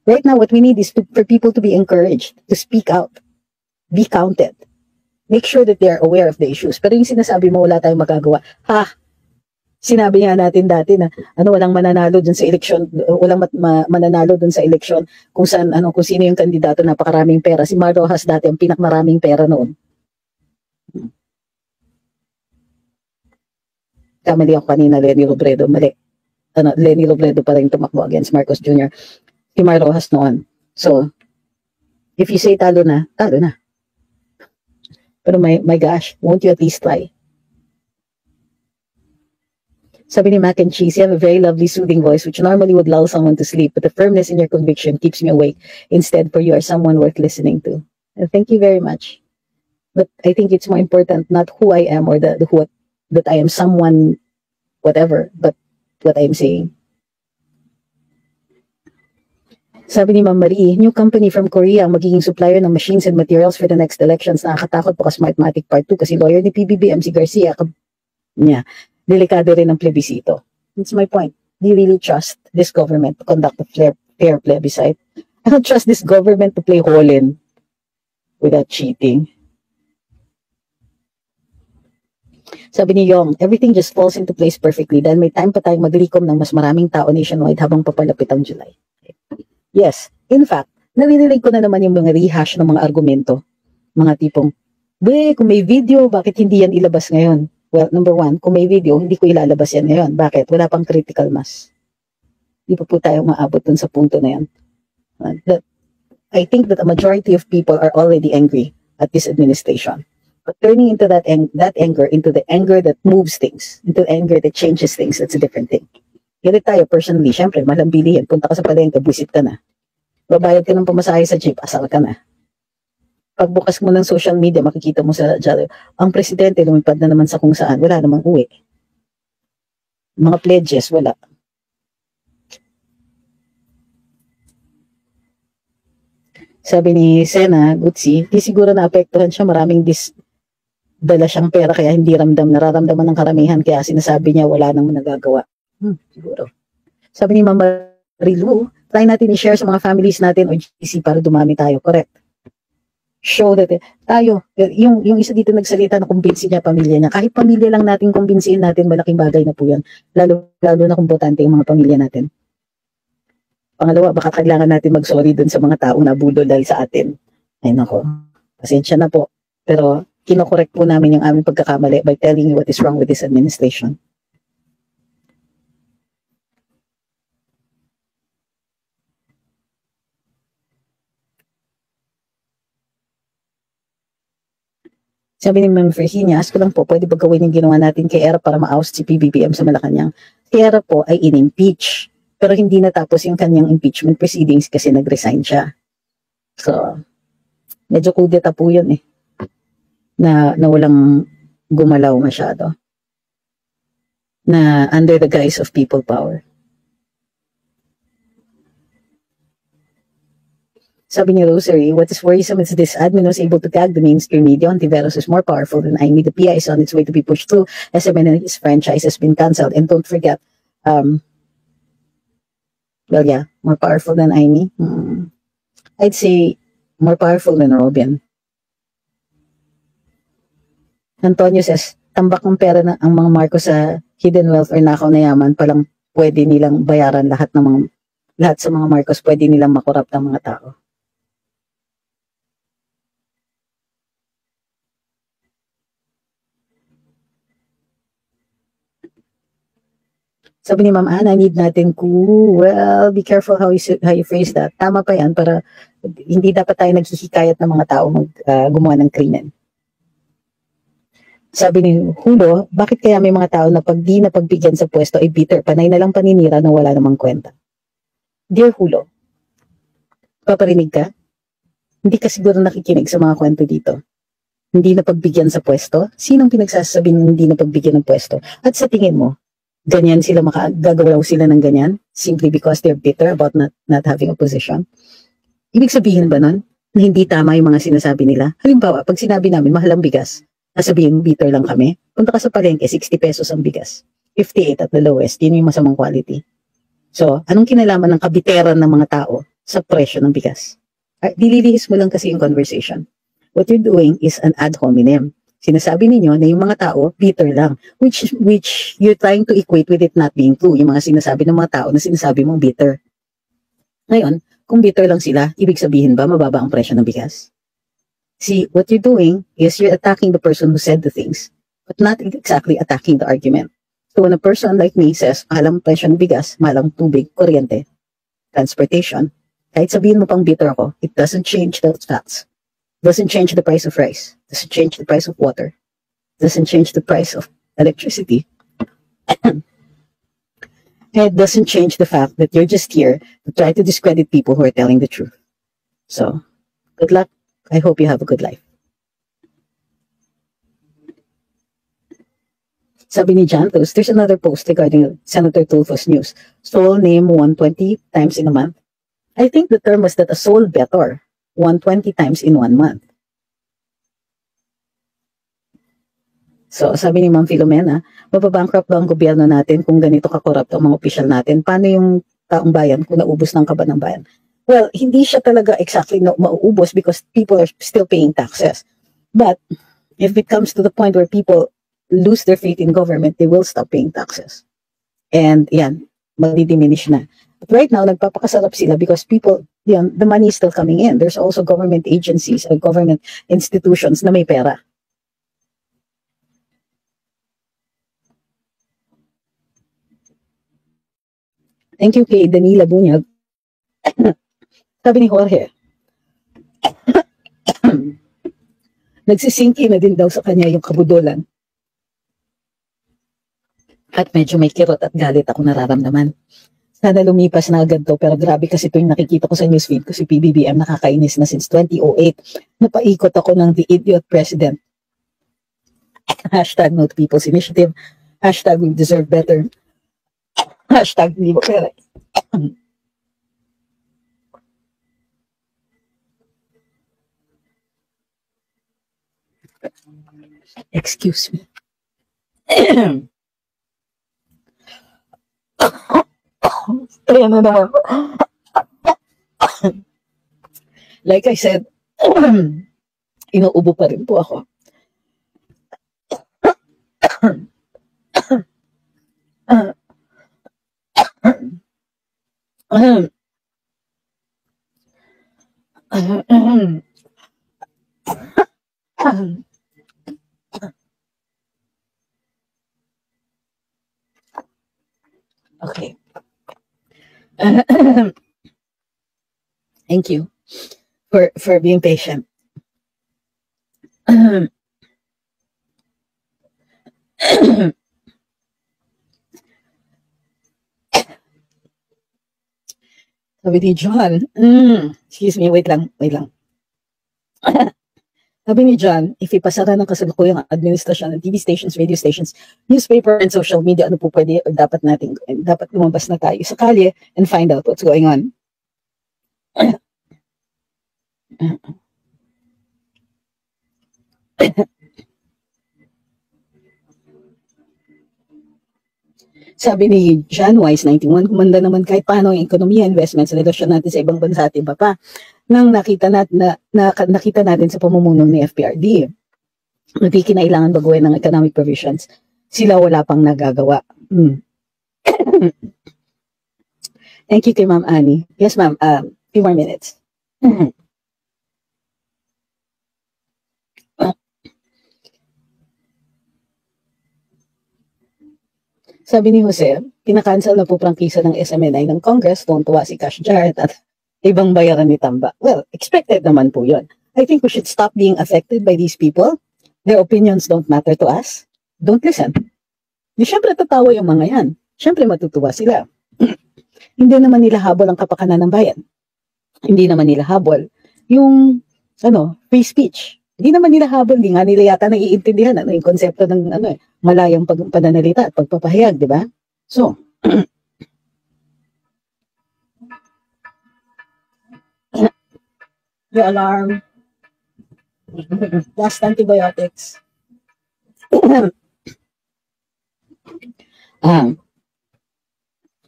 Right now, what we need is for people to be encouraged, to speak out, be counted. Make sure that they are aware of the issues. Pero yung sinasabi mo, wala tayong magagawa. Ha? Sinabi nga natin dati na walang mananalo dun sa eleksyon, walang mananalo dun sa eleksyon kung saan kung sino yung kandidato, napakaraming pera. Si Mar Rojas dati ang pinakmaraming pera noon. Kamali ako kanina, Lenny Robredo. Mali. Lenny Robredo pa rin tumakbo against Marcos Jr. Si Mar Rojas noon. So, if you say talo na, talo na. Pero my gosh, won't you at least try? Sabi ni Mac and Cheese, you have a very lovely soothing voice which normally would lull someone to sleep, but the firmness in your conviction keeps me awake. Instead, for you are someone worth listening to. Thank you very much. But I think it's more important not who I am or that I am someone, whatever, but what I am saying. Sabi ni Ma'am Marie, new company from Korea ang magiging supplier ng machines and materials for the next elections. Nakakatakot po ka Smartmatic Part 2 kasi lawyer ni PBBM si Garcia. Delikado rin ang plebisito. That's my point. Do you really trust this government to conduct a fair plebiscite? I don't trust this government to play Holland without cheating. Sabi ni Yong, everything just falls into place perfectly dahil may time pa tayong maglikom ng mas maraming tao nationwide habang papalapit ang July. Yes, in fact, naririnig ko na naman yung mga rehash ng mga argumento. Mga tipong, kung may video, bakit hindi yan ilabas ngayon? Well, number one, kung may video, hindi ko ilalabas yan ngayon. Bakit? Wala pang critical mass. Hindi pa po tayo maabot dun sa punto na yan. I think that a majority of people are already angry at this administration. But turning into that anger into the anger that moves things, into anger that changes things, that's a different thing. Galit tayo personally, syempre, malambili yan. Punta ka sa palengke, buisit ka na. Babayad ka ng pamasahe sa jeep, asal ka na. Pagbukas mo ng social media, makikita mo sa ang presidente lumipad na naman sa kung saan, wala namang uwi. Mga pledges, wala. Sabi ni Sena Gutsi, di siguro naapektuhan siya, maraming dala siyang pera kaya hindi nararamdaman ng karamihan kaya sinasabi niya wala nang nagagawa. Siguro. Sabi ni Mama Rilu, try natin i-share sa mga families natin o GC para dumami tayo. Correct. Show that tayo, yung isa dito nagsalita na kumbinsi niya pamilya niya. Kahit pamilya lang natin kumbinsiin natin, malaking bagay na po yan. Lalo na kung botante yung mga pamilya natin. Pangalawa, baka kailangan natin mag-sorry dun sa mga taong nabudol dahil sa atin. Ay nako, pasensya na po. Pero kinokorek po namin yung aming pagkakamali by telling you what is wrong with this administration. Sabi ni Ma'am Virginia, ask ko lang po, pwede ba gawin yung ginawa natin kay Era para ma-oust si PBBM sa Malacanang? Si Era po ay in-impeach, pero hindi natapos yung kanyang impeachment proceedings kasi nag-resign siya. So, medyo kudeta po yun eh. Na walang gumalaw masyado. Na under the guise of people power. Sabi ni Rosary, what is worrisome is this admin was able to gag the mainstream media. Ontiveros is more powerful than Aimee. The PI is on its way to be pushed through. SMN and his franchise has been cancelled. And don't forget, well, yeah, more powerful than Aimee. I'd say more powerful than Robin. Antonio says, tambak ng pera na ang mga Marcos sa hidden wealth or nakaw na yaman, palang pwede nilang bayaran lahat sa mga Marcos, pwede nilang makorap ng mga tao. Sabi ni Ma'am Ana, need natin well, be careful how you phrase that. Tama pa yan, para hindi dapat tayo naghihikayat ng mga tao gumawa ng krimen. Sabi ni Hulo, bakit kaya may mga tao na pag di napagbigyan sa pwesto ay bitter, panay na lang paninira na wala namang kwenta? Dear Hulo, paparinig ka? Hindi ka siguro nakikinig sa mga kwento dito. Hindi napagbigyan sa pwesto? Sinong pinagsasabing hindi napagbigyan ng pwesto? At sa tingin mo, ganyan sila gagawin sila ng ganyan simply because they're bitter about not having a position? Ibig sabihin ba nun na hindi tama yung mga sinasabi nila? Halimbawa, pag sinabi namin mahal ang bigas, sasabihin bitter lang kami. Punta ka sa palengke, 60 pesos ang bigas. 58 at the lowest, yun yung masamang quality. So, anong kinalaman ng kabiteran ng mga tao sa presyo ng bigas? Dililihis mo lang kasi yung conversation. What you're doing is an ad hominem. Sinasabi ninyo na yung mga tao, bitter lang. Which you're trying to equate with it not being true. Yung mga sinasabi ng mga tao na sinasabi mong bitter. Ngayon, kung bitter lang sila, ibig sabihin ba mababa ang presyo ng bigas? See, what you're doing is you're attacking the person who said the things, but not exactly attacking the argument. So when a person like me says, mahal ang presyo ng bigas, mahal ang tubig, kuryente, transportation, kahit sabihin mo pang bitter ako, it doesn't change those facts. Doesn't change the price of rice, doesn't change the price of water, doesn't change the price of electricity. It doesn't change the fact that you're just here to try to discredit people who are telling the truth. So, good luck. I hope you have a good life. Sabi ni Jantos, there's another post regarding Senator Tulfo's news. Soul name 120 times in a month. I think the term was that a soul better 120 times in 1 month. So, sabi ni Ma'am Filomena, mababankrupt ba ang gobyerno natin kung ganito kakorrupt ang mga opisyal natin? Paano yung taong bayan kung naubos ng kaba ng bayan? Well, hindi siya talaga exactly mauubos because people are still paying taxes. But, if it comes to the point where people lose their faith in government, they will stop paying taxes. And yan, magdi-diminish na. But right now, nagpapakasarap sila because people, the money is still coming in. There's also government agencies or government institutions na may pera. Thank you kay Danila Bunyag. Sabi ni Jorge, nagsisingki na din daw sa kanya yung kabudulan. At medyo may kirot at galit ako nararamdaman. Sana lumipas na agad to, pero grabe kasi tuwing nakikita ko sa newsfeed ko si PBBM, nakakainis na since 2008. Napaikot ako ng The Idiot President. Hashtag no to people's initiative. Hashtag we deserve better. Hashtag hindi mo pera. Excuse me. Ayan na naman. Like I said, inuubo pa rin po ako. Okay. Thank you for being patient. Sabi ni John, excuse me, wait lang. Sabi ni John, if ipasara ng kasalukuyang administrasyon ng TV stations, radio stations, newspaper, and social media, ano po pwede, or dapat lumabas na tayo sa kalye and find out what's going on. Sabi ni John Wise 91, kumanda naman kahit paano ang ekonomiya, investments, relasyon natin sa ibang bansa at iba pa nang nakita natin sa pamumuno ni FPRD. Hindi kinailangan baguhin ng economic provisions. Sila wala pang nagagawa. Thank you kay Ma'am Annie. Yes, ma'am. Few more minutes. Sabi ni Jose, pinakancel na po prangkisa ng SMNI ng Congress, tuwang-tuwa si Cash Jarrett at ibang bayaran ni Tamba. Well, expected naman po yun. I think we should stop being affected by these people. Their opinions don't matter to us. Don't listen. Di syempre tatawa yung mga yan. Syempre matutuwa sila. Hindi naman nila habol ang kapakanan ng bayan. Hindi naman nila habol yung free speech. Hindi naman nila habol, hindi nga nila yata naiintindihan yung konsepto ng malayang pananalita at pagpapahayag, di ba? So, the alarm, last antibiotics.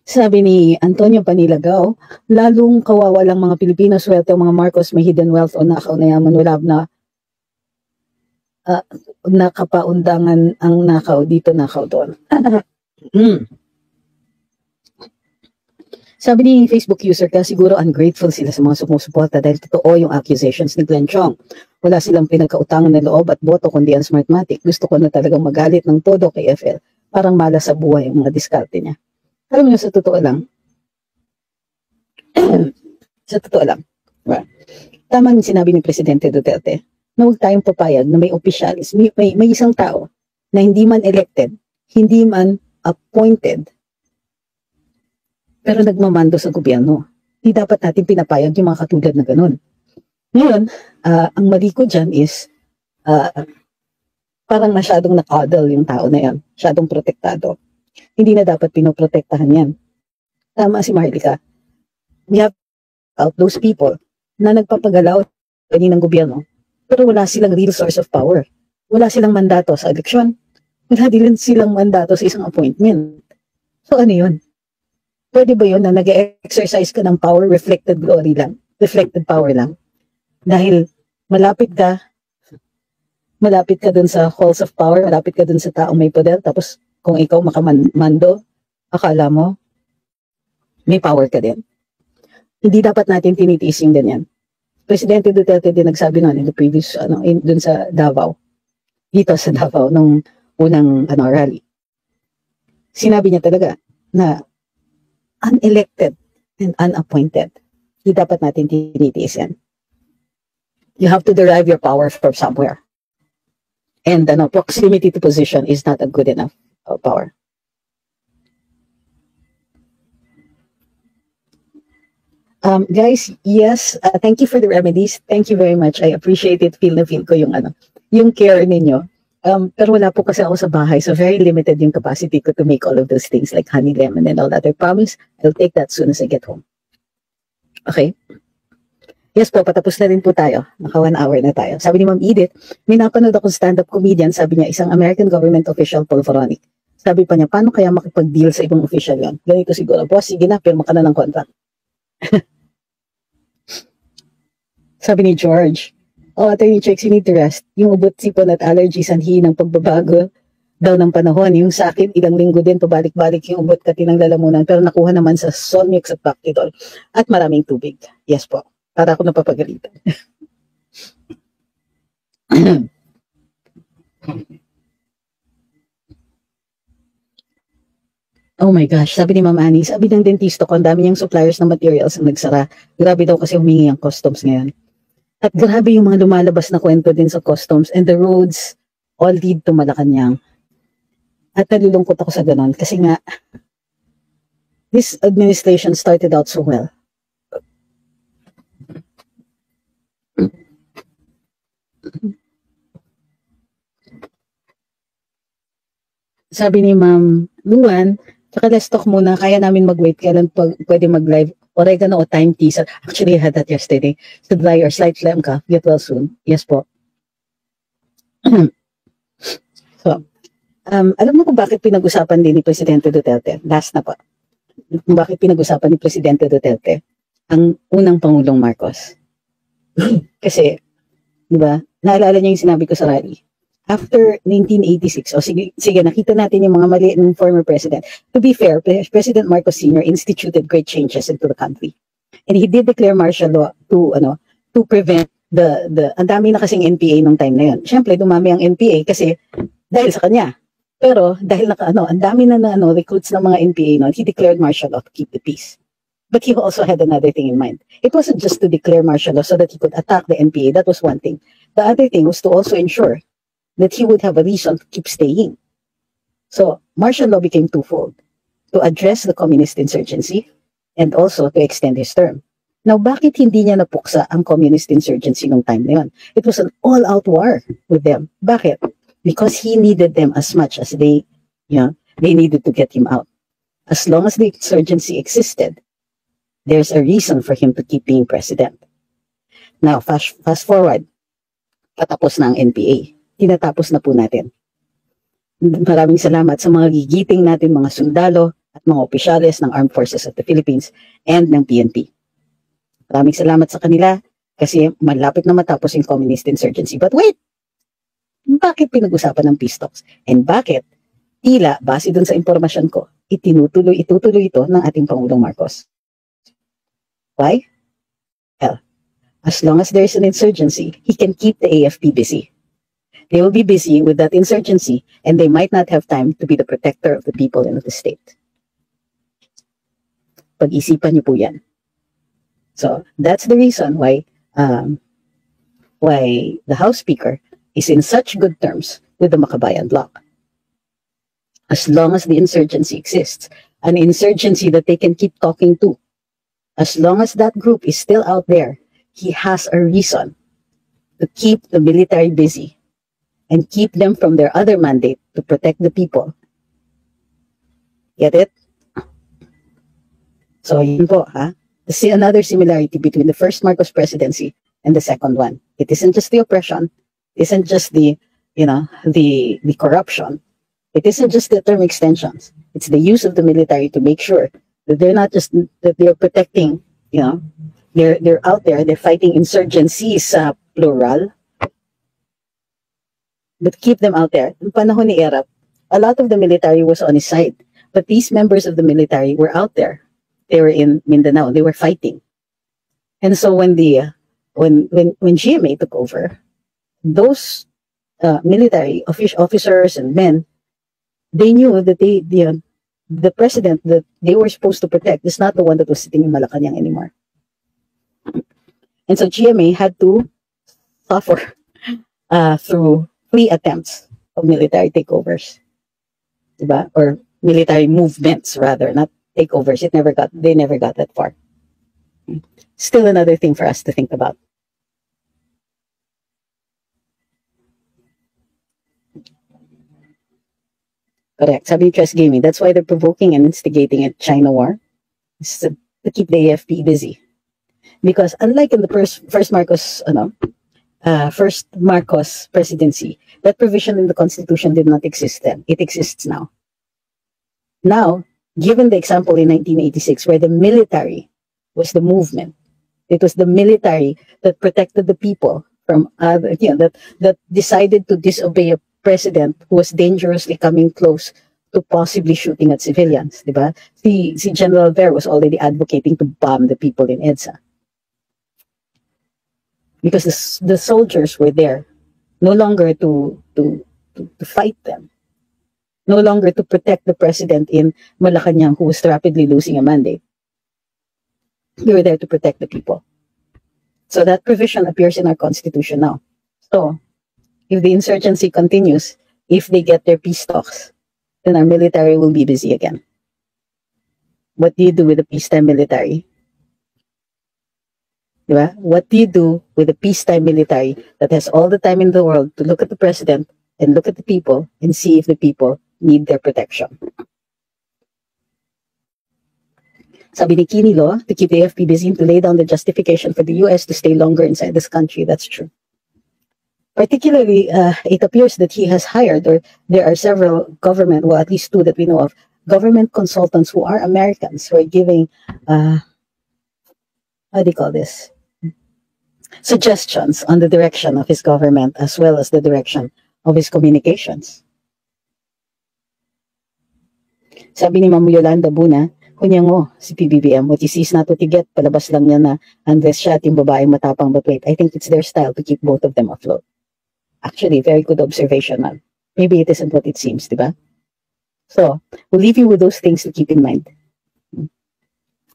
Sabi ni Antonio Panilagaw, lalong kawawalang mga Pilipino, swerte ang mga Marcos, may hidden wealth o nakaw na yaman, wala na nakapaundangan ang nakaw dito, nakaw doon. Sabi ni Facebook user ka, siguro ungrateful sila sa mga sumusuporta dahil totoo yung accusations ni Glenn Chong. Wala silang pinagkautangan na loob at boto kundi ang Smartmatic. Gusto ko na talagang magalit ng todo kay FL. Parang malas sa buhay ang mga diskarte niya. Alam niyo, sa totoo lang, tama yung sinabi ni Presidente Duterte na huwag tayong papayag na may opisyalis, may isang tao na hindi man elected, hindi man appointed, pero nagmamando sa gobyerno. Hindi dapat natin pinapayag yung mga katulad na ganun. Ngayon, ang mali ko dyan is, parang masyadong nakadal yung tao na yan, masyadong protektado. Hindi na dapat pinoprotektahan yan. Tama si Marlica. We have out those people na nagpapagalaw ng gobyerno, pero wala silang real source of power. Wala silang mandato sa eleksyon. Wala din silang mandato sa isang appointment. So ano yun? Pwede ba yun na nag-exercise ka ng power, reflected glory lang, reflected power lang? Dahil malapit ka dun sa halls of power, malapit ka dun sa taong may poder, tapos kung ikaw makamando, akala mo, may power ka din. Hindi dapat natin tinitiis yung ganyan. Presidente Duterte din nagsabi noon in the previous, dun sa Davao. Dito sa Davao, nung unang rally. Sinabi niya talaga na unelected and unappointed. Hindi dapat natin tinitiis yan. You have to derive your power from somewhere. And proximity to position is not a good enough power. Guys, yes, thank you for the remedies. Thank you very much. I appreciate it. Feel na feel ko yung care ninyo. Pero wala po kasi ako sa bahay, so very limited yung capacity ko to make all of those things like honey lemon and all that. I promise, I'll take that soon as I get home. Okay? Yes po, patapos na rin po tayo. Naka 1 hour na tayo. Sabi ni Ma'am Edith, may napanood akong stand-up comedian, sabi niya, isang American government official, Paul Veronic. Sabi pa niya, paano kaya makipag-deal sa ibang official yon? Ganito siguro, boss, sige na, pirma ka na ng contract. Sabi ni George, Attorney Chicks, you need to rest. Yung ubot, sipon at allergies, sanhi ng pagbabago daw ng panahon. Yung sa akin, ilang linggo din, pabalik-balik yung ubot katinang lalamunan, pero nakuha naman sa Solmix at Pactidol at maraming tubig. Yes po, para ako napapagalitan. Oh my gosh, sabi ni Ma'am Annie, sabi ng dentista ko, ang dami niyang suppliers ng materials ang nagsara. Grabe daw kasi humingi ang customs ngayon. At grabe yung mga lumalabas na kwento din sa customs, and the roads all lead to Malacanang. At nalulungkot ako sa ganon kasi nga, this administration started out so well. Sabi ni Ma'am Luan, saka let's talk muna, kaya namin mag-wait kailan pwede mag-live. Oregano o time tea. Actually, I had that yesterday. So dry or slight phlegm ka, get well soon. Yes po. So, alam mo kung bakit pinag-usapan din ni Presidente Duterte? Last na po. Kung bakit pinag-usapan ni Presidente Duterte ang unang Pangulong Marcos? Kasi, di ba, naalala niyo yung sinabi ko sa rally. After 1986, sige, nakita natin yung mga mali ng former president. To be fair, President Marcos Sr. instituted great changes into the country. And he did declare martial law to prevent ang dami na kasing NPA nung time na yun. Siyempre, dumami ang NPA kasi dahil sa kanya. Pero dahil ang dami na recruits ng mga NPA noon, he declared martial law to keep the peace. But he also had another thing in mind. It wasn't just to declare martial law so that he could attack the NPA. That was one thing. The other thing was to also ensure that he would have a reason to keep staying. So, martial law became twofold. To address the communist insurgency and also to extend his term. Now, bakit hindi niya napuksa ang communist insurgency nung time na yun? It was an all-out war with them. Bakit? Because he needed them as much as they needed to get him out. As long as the insurgency existed, there's a reason for him to keep being president. Now, fast forward, patapos na ang NPA. Tinatapos na po natin. Maraming salamat sa mga gigiting natin, mga sundalo at mga opisyales ng Armed Forces of the Philippines and ng PNP. Maraming salamat sa kanila kasi malapit na matapos yung communist insurgency. But wait! Bakit pinag-usapan ng peace talks? And bakit? Tila, base dun sa impormasyon ko, itutuloy ito ng ating Pangulong Marcos. Why? Well, as long as there's an insurgency, he can keep the AFP busy. They will be busy with that insurgency and they might not have time to be the protector of the people and of the state. Pag-isipan niyo po yan. So, that's the reason why the House Speaker is in such good terms with the Makabayan bloc. As long as the insurgency exists, an insurgency that they can keep talking to, as long as that group is still out there, he has a reason to keep the military busy and keep them from their other mandate to protect the people. Get it? So, yun po, ha? See another similarity between the first Marcos presidency and the second one. It isn't just the oppression. It isn't just the corruption. It isn't just the term extensions. It's the use of the military to make sure that they're not just, that they're protecting, they're out there, they're fighting insurgencies, plural, but keep them out there. Yung panahon ni Erap, a lot of the military was on his side, but these members of the military were out there. They were in Mindanao. They were fighting, and so when GMA took over, those military officers and men, they knew that the president that they were supposed to protect is not the one that was sitting in Malacanang anymore, and so GMA had to suffer through 3 attempts of military takeovers, diba? Or military movements rather, not takeovers. They never got that far. Still another thing for us to think about. Correct. Sabi ni Tress Gaming, that's why they're provoking and instigating a China war. It's to keep the AFP busy. Because unlike in the first Marcos presidency, that provision in the Constitution did not exist then. It exists now. Now, given the example in 1986 where the military was the movement, it was the military that protected the people from other, that decided to disobey a president who was dangerously coming close to possibly shooting at civilians, diba? Si General Ver was already advocating to bomb the people in EDSA. Because the soldiers were there, no longer to fight them, no longer to protect the president in Malacanang who was rapidly losing a mandate. They were there to protect the people. So that provision appears in our Constitution now. So, if the insurgency continues, if they get their peace talks, then our military will be busy again. What do you do with the peacetime military? Diba? What do you do with a peacetime military that has all the time in the world to look at the president and look at the people and see if the people need their protection? Sabi ni Kini Law, to keep the AFP busy and to lay down the justification for the US to stay longer inside this country. That's true. Particularly, it appears that he has hired, or there are several government, well, at least 2 that we know of, government consultants who are Americans who are giving, how do you call this? Suggestions on the direction of his government as well as the direction of his communications. Sabi ni Ma'am Yolanda Buna, kunyang mo, si PBBM, what he sees not what he get, palabas lang niya na unless siya at yung babaeng matapang, but wait, I think it's their style to keep both of them afloat. Actually, very good observation, ma'am. Maybe it isn't what it seems, diba? So, we'll leave you with those things to keep in mind.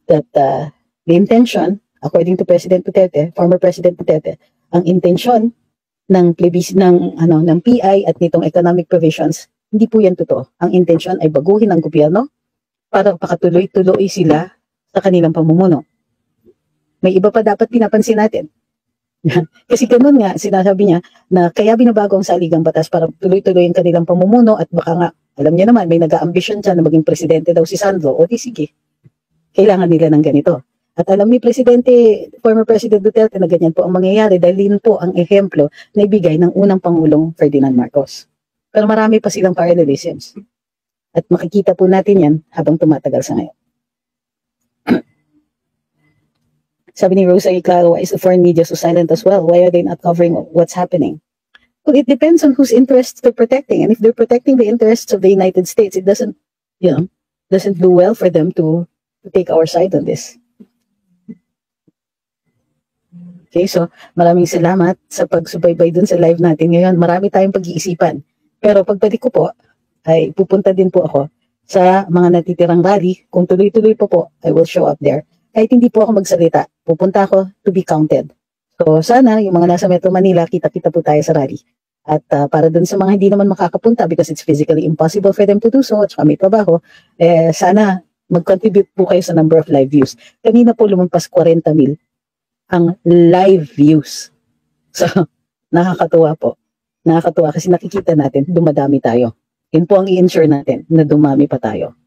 That the intention, according to President Duterte, former President Duterte, ang intention ng PI at nitong economic provisions, hindi po yan totoo. Ang intention ay baguhin ang gobyerno para pakatuloy-tuloy sila sa kanilang pamumuno. May iba pa dapat pinapansin natin. Kasi ganun nga, sinasabi niya na kaya binabago ang saligang batas para tuloy-tuloy ang kanilang pamumuno at baka nga, alam niya naman, may nag-a-ambisyon dyan na maging presidente daw si Sandro. O di sige, kailangan nila ng ganito. At alam ni former President Duterte na ganyan po ang mangyayari dahil yun po ang ehemplo na ibigay ng unang Pangulong Ferdinand Marcos. Pero marami pa silang parallelisms. At makikita po natin yan habang tumatagal sa ngayon. Sabi ni Rosa Claro, why is the foreign media so silent as well? Why are they not covering what's happening? Well, it depends on whose interests they're protecting. And if they're protecting the interests of the United States, it doesn't do well for them to take our side on this. Okay, so maraming salamat sa pagsubaybay dun sa live natin ngayon. Marami tayong pag-iisipan. Pero pagbalik ko po, ay pupunta din po ako sa mga natitirang rally. Kung tuloy-tuloy po, I will show up there. Kahit hindi po ako magsalita, pupunta ako to be counted. So sana yung mga nasa Metro Manila, kita-kita po tayo sa rally. At para dun sa mga hindi naman makakapunta because it's physically impossible for them to do so at saka may trabaho, sana mag-contribute po kayo sa number of live views. Kanina po lumampas 40,000 ang live views. So nakakatuwa po. Nakakatuwa kasi nakikita natin, dumadami tayo. Yun po ang i-ensure natin na dumami pa tayo.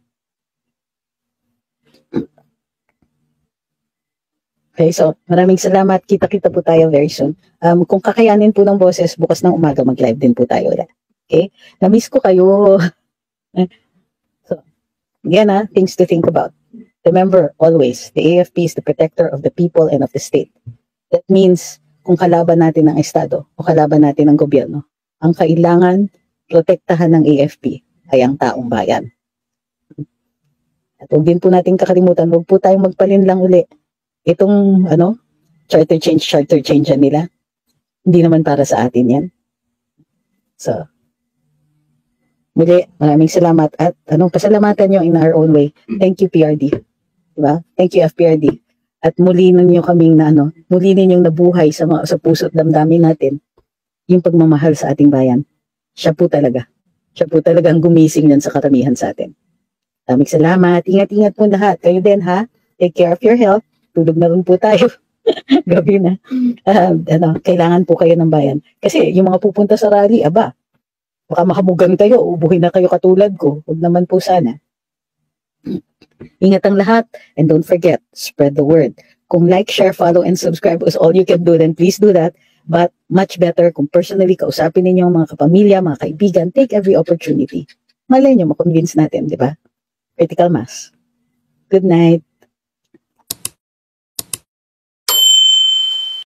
Okay, so maraming salamat. Kita-kita po tayo very soon. Kung kakayanin po ng boses, bukas ng umaga mag-live din po tayo ulit. Okay? Na-miss ko kayo. So, yan things to think about. Remember, always, the AFP is the protector of the people and of the state. That means, kung kalaban natin ang Estado o kalaban natin ang gobyerno, ang kailangan protektahan ng AFP ay ang taong bayan. At huwag din po natin kakalimutan, huwag po tayong magpalin lang uli. Itong, charter change nila. Hindi naman para sa atin yan. So, muli, maraming salamat. At pasalamatan nyo in our own way. Thank you, PRD. Diba? Thank you, FPRD. At muli ninyo kaming muli ninyong nabuhay sa puso at damdamin natin yung pagmamahal sa ating bayan. Siya po talaga. Siya po talaga ang gumising yan sa karamihan sa atin. Maraming salamat. Ingat-ingat po lahat. Kayo din ha. Take care of your health. Tulog na rin po tayo. Gabi na. Kailangan po kayo ng bayan. Kasi yung mga pupunta sa rally, aba, baka makamugan kayo, ubuhin na kayo katulad ko. Huwag naman po sana. Ingat ang lahat. And don't forget, spread the word. Kung like, share, follow, and subscribe is all you can do, then please do that. But much better kung personally kausapin ninyo mga kapamilya, mga kaibigan, take every opportunity. Malay nyo, makonvince natin, di ba? Critical mass. Good night.